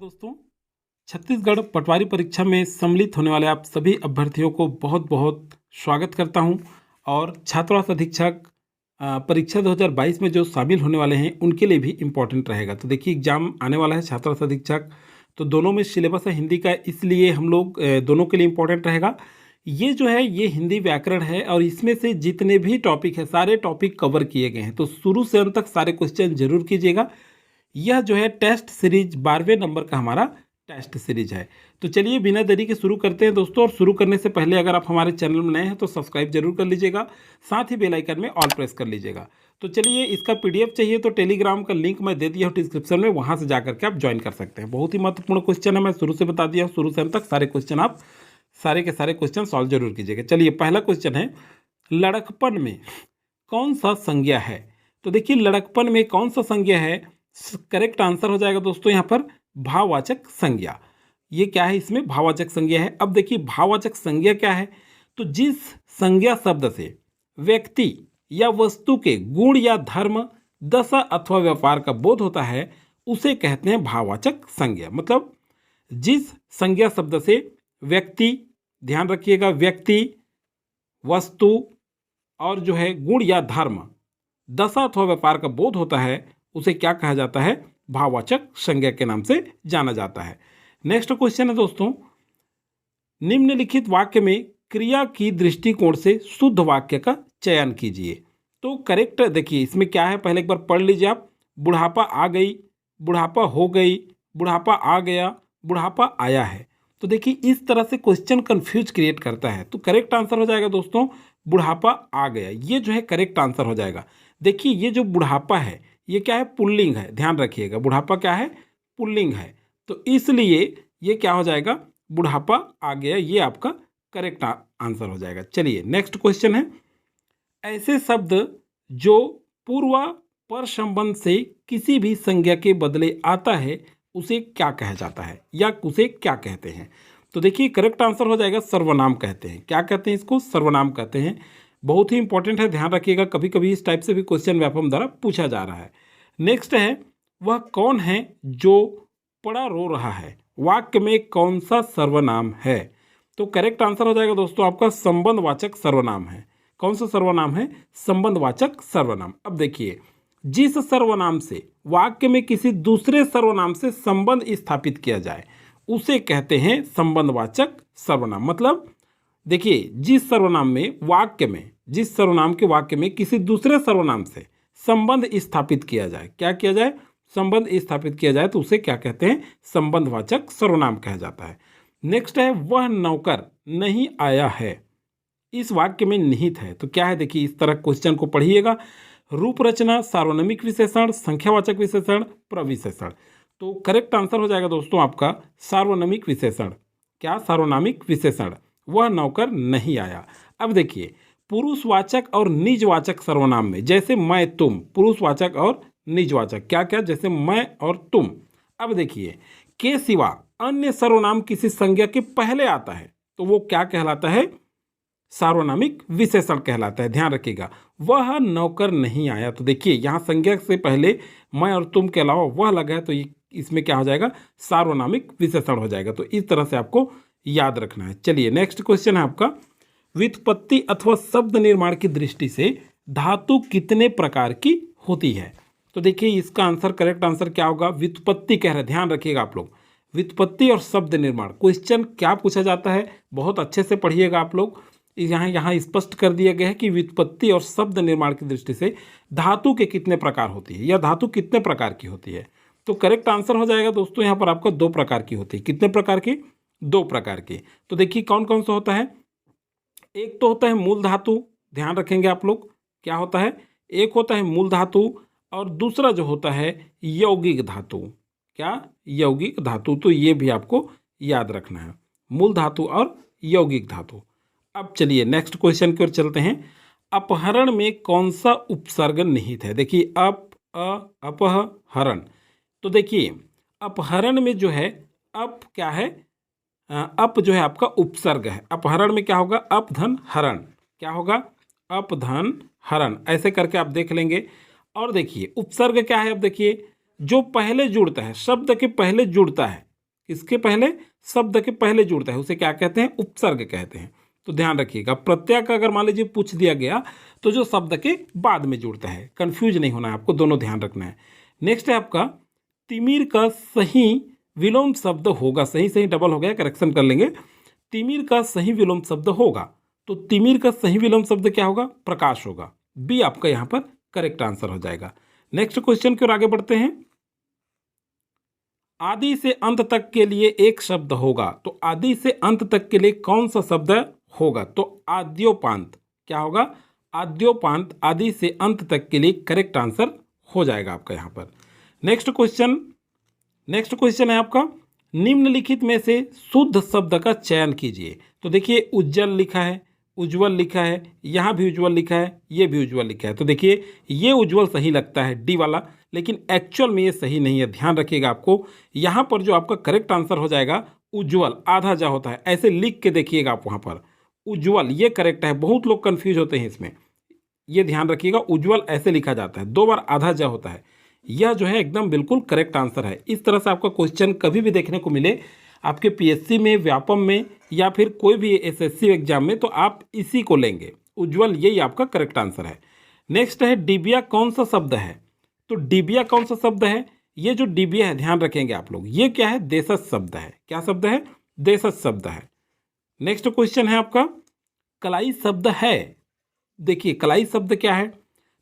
दोस्तों, छत्तीसगढ़ पटवारी परीक्षा में सम्मिलित होने वाले आप सभी अभ्यर्थियों को बहुत बहुत स्वागत करता हूं। और छात्रावास अधीक्षक परीक्षा 2022 में जो शामिल होने वाले हैं उनके लिए भी इम्पोर्टेंट रहेगा। तो देखिए, एग्जाम आने वाला है छात्रावास अधीक्षक, तो दोनों में सिलेबस है हिंदी का, इसलिए हम लोग दोनों के लिए इम्पोर्टेंट रहेगा। ये जो है ये हिंदी व्याकरण है और इसमें से जितने भी टॉपिक है सारे टॉपिक कवर किए गए हैं, तो शुरू से अंत तक सारे क्वेश्चन जरूर कीजिएगा। यह जो है टेस्ट सीरीज 12वें नंबर का हमारा टेस्ट सीरीज है। तो चलिए बिना देरी के शुरू करते हैं दोस्तों। और शुरू करने से पहले अगर आप हमारे चैनल में नए हैं तो सब्सक्राइब जरूर कर लीजिएगा, साथ ही बेल आइकन में ऑल प्रेस कर लीजिएगा। तो चलिए, इसका पीडीएफ चाहिए तो टेलीग्राम का लिंक मैं दे दिया हूँ डिस्क्रिप्शन में, वहाँ से जाकर के आप ज्वाइन कर सकते हैं। बहुत ही महत्वपूर्ण क्वेश्चन है, मैं शुरू से बता दिया हूँ, शुरू से अंत तक सारे क्वेश्चन आप सारे के सारे क्वेश्चन सॉल्व जरूर कीजिएगा। चलिए, पहला क्वेश्चन है, लड़कपन में कौन सा संज्ञा है? तो देखिए, लड़कपन में कौन सा संज्ञा है? करेक्ट आंसर हो जाएगा दोस्तों यहाँ पर भाववाचक संज्ञा। ये क्या है? इसमें भाववाचक संज्ञा है। अब देखिए, भाववाचक संज्ञा क्या है? तो जिस संज्ञा शब्द से व्यक्ति या वस्तु के गुण या धर्म, दशा अथवा व्यापार का बोध होता है उसे कहते हैं भाववाचक संज्ञा। मतलब जिस संज्ञा शब्द से व्यक्ति, ध्यान रखिएगा, व्यक्ति, वस्तु और जो है गुण या धर्म, दशा अथवा व्यापार का बोध होता है उसे क्या कहा जाता है? भाववाचक संज्ञा के नाम से जाना जाता है। नेक्स्ट क्वेश्चन है दोस्तों, निम्नलिखित वाक्य में क्रिया की दृष्टिकोण से शुद्ध वाक्य का चयन कीजिए। तो करेक्ट देखिए, इसमें क्या है पहले एक बार पढ़ लीजिए आप। बुढ़ापा आ गई, बुढ़ापा हो गई, बुढ़ापा आ गया, बुढ़ापा आया है। तो देखिए, इस तरह से क्वेश्चन कंफ्यूज क्रिएट करता है। तो करेक्ट आंसर हो जाएगा दोस्तों बुढ़ापा आ गया। ये जो है करेक्ट आंसर हो जाएगा। देखिए, ये जो बुढ़ापा है ये क्या है? पुल्लिंग है, ध्यान रखिएगा। बुढ़ापा क्या है? पुल्लिंग है। तो इसलिए ये क्या हो जाएगा? बुढ़ापा आ गया। ये आपका करेक्ट आंसर हो जाएगा। चलिए, नेक्स्ट क्वेश्चन है, ऐसे शब्द जो पूर्व पर संबंध से किसी भी संज्ञा के बदले आता है उसे क्या कहा जाता है या उसे क्या कहते हैं? तो देखिए, करेक्ट आंसर हो जाएगा सर्वनाम कहते हैं। क्या कहते हैं इसको? सर्वनाम कहते हैं। बहुत ही इंपॉर्टेंट है, ध्यान रखिएगा, कभी कभी इस टाइप से भी क्वेश्चन व्यापम द्वारा पूछा जा रहा है। नेक्स्ट है, वह कौन है जो पड़ा रो रहा है? वाक्य में कौन सा सर्वनाम है? तो करेक्ट आंसर हो जाएगा दोस्तों आपका संबंधवाचक सर्वनाम है। कौन सा सर्वनाम है? संबंधवाचक सर्वनाम। अब देखिए, जिस सर्वनाम से वाक्य में किसी दूसरे सर्वनाम से संबंध स्थापित किया जाए उसे कहते हैं संबंधवाचक सर्वनाम। मतलब देखिए, जिस सर्वनाम में वाक्य में, जिस सर्वनाम के वाक्य में किसी दूसरे सर्वनाम से संबंध स्थापित किया जाए, क्या किया जाए? संबंध स्थापित किया जाए, तो उसे क्या कहते हैं? संबंधवाचक सर्वनाम कहा जाता है। नेक्स्ट है, वह नौकर नहीं आया है। इस वाक्य में निहित है, तो क्या है? देखिए, इस तरह क्वेश्चन को पढ़िएगा। रूप रचना, सार्वनामिक विशेषण, संख्यावाचक विशेषण, प्रविशेषण। तो करेक्ट आंसर हो जाएगा दोस्तों आपका सार्वनामिक विशेषण। क्या? सार्वनामिक विशेषण। वह नौकर नहीं आया। अब देखिए, पुरुषवाचक और निजवाचक सर्वनाम में, जैसे मैं तुम, पुरुषवाचक और निजवाचक, क्या क्या? जैसे मैं और तुम। अब देखिए, के सिवा अन्य सर्वनाम किसी संज्ञा के पहले आता है तो वो क्या कहलाता है? सार्वनामिक विशेषण कहलाता है। ध्यान रखिएगा, वह नौकर नहीं आया। तो देखिए, यहाँ संज्ञा से पहले मैं और तुम के अलावा वह लगा है, तो इसमें क्या हो जाएगा? सार्वनामिक विशेषण हो जाएगा। तो इस तरह से आपको याद रखना है। चलिए, नेक्स्ट क्वेश्चन है आपका, व्युत्पत्ति अथवा शब्द निर्माण की दृष्टि से धातु कितने प्रकार की होती है? तो देखिए, इसका आंसर, करेक्ट आंसर क्या होगा? व्युत्पत्ति कह रहे हैं, ध्यान रखिएगा आप लोग। व्युत्पत्ति और शब्द निर्माण, क्वेश्चन क्या पूछा जाता है बहुत अच्छे से पढ़िएगा आप लोग। यहाँ स्पष्ट कर दिया गया है कि व्युत्पत्ति और शब्द निर्माण की दृष्टि से धातु के कितने प्रकार होती है या धातु कितने प्रकार की होती है? तो करेक्ट आंसर हो जाएगा दोस्तों यहाँ पर आपका 2 प्रकार की होती है। कितने प्रकार की? 2 प्रकार की। तो देखिए, कौन कौन सा होता है? एक तो होता है मूल धातु, ध्यान रखेंगे आप लोग, क्या होता है? एक होता है मूल धातु और दूसरा जो होता है यौगिक धातु। क्या? यौगिक धातु। तो ये भी आपको याद रखना है, मूल धातु और यौगिक धातु। अब चलिए, नेक्स्ट क्वेश्चन की ओर चलते हैं। अपहरण में कौन सा उपसर्ग निहित है? देखिए, अपहरण। तो देखिए, अपहरण में जो है अप क्या है? अप जो है आपका उपसर्ग है। अपहरण में क्या होगा? अप धन हरण। क्या होगा? अप धन हरण। ऐसे करके आप देख लेंगे। और देखिए, उपसर्ग क्या है? अब देखिए, जो पहले जुड़ता है, शब्द के पहले जुड़ता है किसके पहले? शब्द के पहले जुड़ता है, उसे क्या कहते हैं? उपसर्ग कहते हैं। तो ध्यान रखिएगा, प्रत्यय का अगर मान लीजिए पूछ दिया गया तो जो शब्द के बाद में जुड़ता है, कंफ्यूज नहीं होना है आपको, दोनों ध्यान रखना है। नेक्स्ट है आपका तिमिर का सही विलोम शब्द होगा। सही सही डबल हो गया, करेक्शन कर लेंगे। तिमिर का सही विलोम शब्द होगा, तो तिमिर का सही विलोम शब्द क्या होगा? प्रकाश होगा। बी आपका यहाँ पर करेक्ट आंसर हो जाएगा। नेक्स्ट क्वेश्चन की ओर आगे बढ़ते हैं। आदि से अंत तक के लिए एक शब्द होगा, तो आदि से अंत तक के लिए कौन सा शब्द होगा? तो आद्योपांत। क्या होगा? आद्योपांत आदि से अंत तक के लिए करेक्ट आंसर हो जाएगा आपका यहाँ पर। नेक्स्ट क्वेश्चन है आपका, निम्नलिखित में से शुद्ध शब्द का चयन कीजिए। तो देखिए उज्जवल लिखा है, उज्जवल लिखा है, यहाँ भी उज्जवल लिखा है, ये भी उज्जवल लिखा है। तो देखिए ये उज्जवल सही लगता है, डी वाला, लेकिन एक्चुअल में ये सही नहीं है। ध्यान रखिएगा, आपको यहाँ पर जो आपका करेक्ट आंसर हो जाएगा उज्जवल, आधा जा होता है, ऐसे लिख के देखिएगा आप वहाँ पर उज्जवल, ये करेक्ट है। बहुत लोग कन्फ्यूज होते हैं इसमें, ये ध्यान रखिएगा, उज्जवल ऐसे लिखा जाता है, 2 बार आधा जा होता है। यह जो है एकदम बिल्कुल करेक्ट आंसर है। इस तरह से आपका क्वेश्चन कभी भी देखने को मिले आपके पीएससी में, व्यापम में, या फिर कोई भी एसएससी एग्जाम में, तो आप इसी को लेंगे, उज्जवल, यही आपका करेक्ट आंसर है। नेक्स्ट है डिबिया कौन सा शब्द है? तो डिबिया कौन सा शब्द है? ये जो डिबिया है, ध्यान रखेंगे आप लोग, ये क्या है? देशज शब्द है। क्या शब्द है? देशज शब्द है। नेक्स्ट क्वेश्चन है आपका, कलाई शब्द है। देखिए कलाई शब्द क्या है?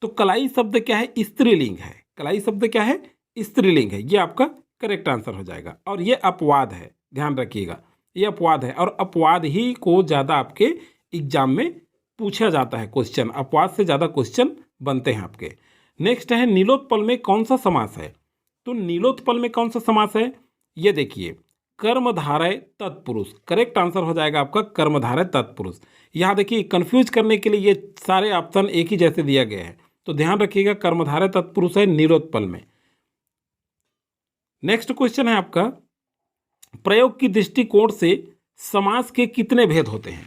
तो कलाई शब्द क्या है? स्त्रीलिंग है। कलाई शब्द क्या है? स्त्रीलिंग है, ये आपका करेक्ट आंसर हो जाएगा। और ये अपवाद है, ध्यान रखिएगा, ये अपवाद है, और अपवाद ही को ज़्यादा आपके एग्जाम में पूछा जाता है क्वेश्चन, अपवाद से ज़्यादा क्वेश्चन बनते हैं आपके। नेक्स्ट है नीलोत्पल में कौन सा समास है? तो नीलोत्पल में कौन सा समास है? ये देखिए कर्मधारय तत्पुरुष, करेक्ट आंसर हो जाएगा आपका कर्मधारय तत्पुरुष। यहाँ देखिए कंफ्यूज करने के लिए ये सारे ऑप्शन एक ही जैसे दिया गया है, तो ध्यान रखिएगा कर्मधारय तत्पुरुष है नीलोत्पल में। नेक्स्ट क्वेश्चन है आपका, प्रयोग की दृष्टिकोण से समास के कितने भेद होते हैं?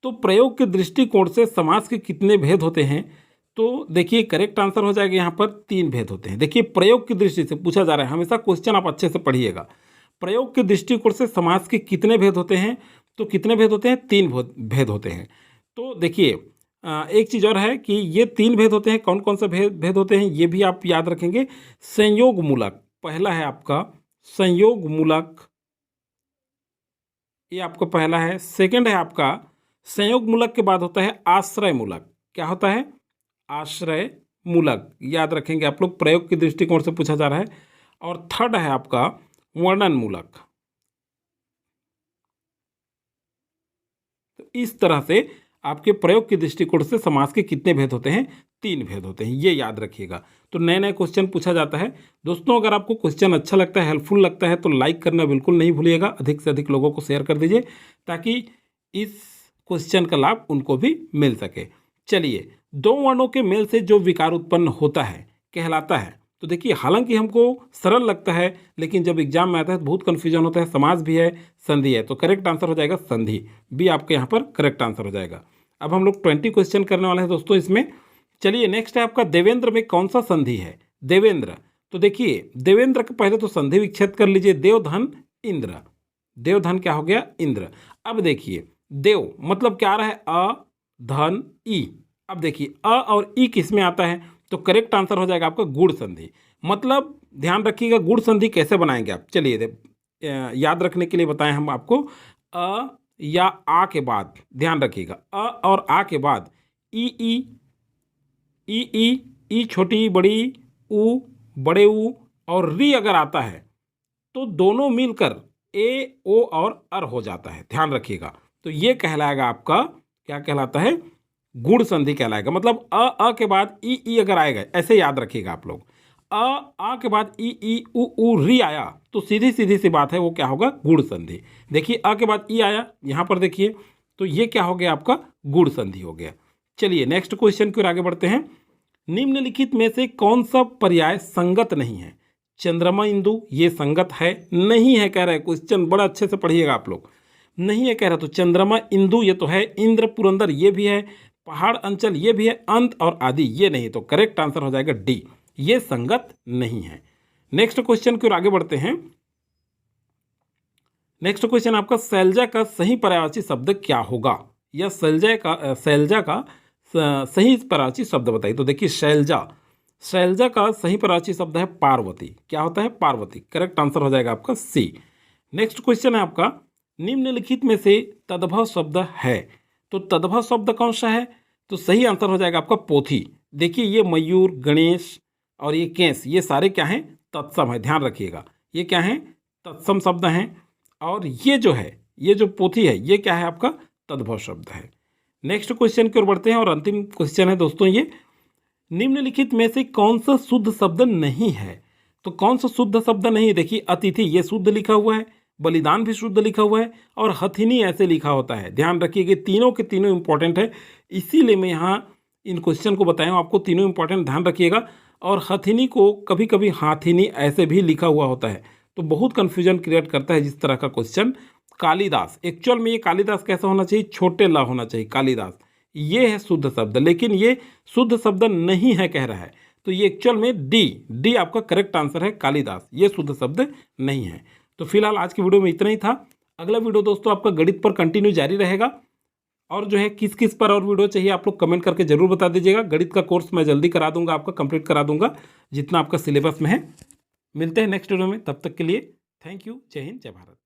तो प्रयोग के दृष्टिकोण से समास के कितने भेद होते हैं? तो देखिए करेक्ट आंसर हो जाएगा यहाँ पर 3 भेद होते हैं। देखिए प्रयोग की दृष्टि से पूछा जा रहा है, हमेशा क्वेश्चन आप अच्छे से पढ़िएगा। प्रयोग के दृष्टिकोण से समास के कितने भेद होते हैं? तो कितने भेद होते हैं? 3 भेद होते हैं। तो देखिए एक चीज़ और है कि ये 3 भेद होते हैं। कौन कौन सा भेद होते हैं ये भी आप याद रखेंगे। संयोग मूलक पहला है आपका, संयोग मूलक, ये आपका पहला है। सेकंड है आपका संयोग मूलक के बाद होता है आश्रय मूलक। क्या होता है? आश्रय मूलक, याद रखेंगे आप लोग, प्रयोग के दृष्टिकोण से पूछा जा रहा है। और थर्ड है आपका वर्णन मूलक। तो इस तरह से आपके प्रयोग के दृष्टिकोण से समास के कितने भेद होते हैं? 3 भेद होते हैं, ये याद रखिएगा। तो नए नए क्वेश्चन पूछा जाता है। दोस्तों अगर आपको क्वेश्चन अच्छा लगता है, हेल्पफुल लगता है, तो लाइक करना बिल्कुल नहीं भूलिएगा। अधिक से अधिक लोगों को शेयर कर दीजिए ताकि इस क्वेश्चन का लाभ उनको भी मिल सके। चलिए, 2 वर्णों के मेल से जो विकार उत्पन्न होता है कहलाता है। तो देखिए हालांकि हमको सरल लगता है, लेकिन जब एग्जाम में आता है तो बहुत कन्फ्यूजन होता है। समास भी है, संधि है, तो करेक्ट आंसर हो जाएगा संधि, भी आपके यहाँ पर करेक्ट आंसर हो जाएगा। अब हम लोग 20 क्वेश्चन करने वाले हैं दोस्तों इसमें। चलिए नेक्स्ट है आपका, देवेंद्र में कौन सा संधि है? देवेंद्र, तो देखिए देवेंद्र के पहले तो संधि विच्छेद कर लीजिए, देवधन इंद्र, देवधन क्या हो गया? इंद्र। अब देखिए देव मतलब क्या आ रहा है? अ धन ई। अब देखिए अ और ई किस में आता है? तो करेक्ट आंसर हो जाएगा आपका गुण संधि। मतलब ध्यान रखिएगा गुण संधि कैसे बनाएंगे आप। चलिए याद रखने के लिए बताएं हम आपको। अ या आ के बाद ध्यान रखिएगा, अ और आ के बाद ई ई छोटी ई बड़ी, ऊ बड़े ऊ, और री अगर आता है तो दोनों मिलकर ए ओ और अर हो जाता है। ध्यान रखिएगा, तो ये कहलाएगा आपका, क्या कहलाता है? गुण संधि कहलाएगा। मतलब अ के बाद ई अगर आएगा, ऐसे याद रखिएगा आप लोग, आ के बाद ई उ री आया तो सीधी सीधी सी बात है, वो क्या होगा? गुण संधि। देखिए अ के बाद ई आया यहाँ पर देखिए, तो ये क्या हो गया? आपका गुण संधि हो गया। चलिए नेक्स्ट क्वेश्चन की ओर आगे बढ़ते हैं। निम्नलिखित में से कौन सा पर्याय संगत नहीं है? चंद्रमा इंदु ये संगत है? नहीं है कह रहा है क्वेश्चन, बड़ा अच्छे से पढ़िएगा आप लोग। नहीं है कह रहा, तो चंद्रमा इंदु ये तो है, इंद्र पुरंदर ये भी है, पहाड़ अंचल ये भी है, अंत और आदि ये नहीं। तो करेक्ट आंसर हो जाएगा डी, ये संगत नहीं है। नेक्स्ट क्वेश्चन की ओर आगे बढ़ते हैं। नेक्स्ट क्वेश्चन आपका शैलजा का सही पर्यायवाची शब्द क्या होगा, या शैलजा का सही पर्यायवाची शब्द बताइए। तो देखिए शैलजा का सही पर्यायवाची शब्द है पार्वती। क्या होता है? पार्वती। करेक्ट आंसर हो जाएगा आपका सी। नेक्स्ट क्वेश्चन है आपका, निम्नलिखित में से तद्भव शब्द है, तो तद्भव शब्द कौन सा है? तो सही आंसर हो जाएगा आपका पोथी। देखिए ये मयूर, गणेश और ये केस, ये सारे क्या हैं? तत्सम है। ध्यान रखिएगा, ये क्या हैं? तत्सम शब्द हैं। और ये जो है, ये जो पोथी है, ये क्या है? आपका तद्भव शब्द है। नेक्स्ट क्वेश्चन की ओर बढ़ते हैं और अंतिम क्वेश्चन है दोस्तों ये, निम्नलिखित में से कौन सा शुद्ध शब्द नहीं है? तो कौन सा शुद्ध शब्द नहीं है? देखिए अतिथि ये शुद्ध लिखा हुआ है, बलिदान भी शुद्ध लिखा हुआ है, और हथिनी ऐसे लिखा होता है। ध्यान रखिए कि तीनों के तीनों इंपॉर्टेंट है, इसीलिए मैं यहाँ इन क्वेश्चन को बताया हूँ आपको। तीनों इंपॉर्टेंट, ध्यान रखिएगा। और हथिनी को कभी कभी हाथिनी ऐसे भी लिखा हुआ होता है, तो बहुत कन्फ्यूजन क्रिएट करता है जिस तरह का क्वेश्चन। कालिदास, एक्चुअल में ये कालिदास कैसा होना चाहिए? छोटे ला होना चाहिए कालिदास। ये है शुद्ध शब्द, लेकिन ये शुद्ध शब्द नहीं है कह रहा है, तो ये एक्चुअल में डी आपका करेक्ट आंसर है, कालिदास। ये शुद्ध शब्द नहीं है। तो फिलहाल आज की वीडियो में इतना ही था। अगला वीडियो दोस्तों आपका गणित पर कंटिन्यू जारी रहेगा, और जो है किस किस पर और वीडियो चाहिए आप लोग कमेंट करके जरूर बता दीजिएगा। गणित का कोर्स मैं जल्दी करा दूंगा, आपका कंप्लीट करा दूंगा जितना आपका सिलेबस में है। मिलते हैं नेक्स्ट वीडियो में, तब तक के लिए थैंक यू। जय हिंद, जय भारत।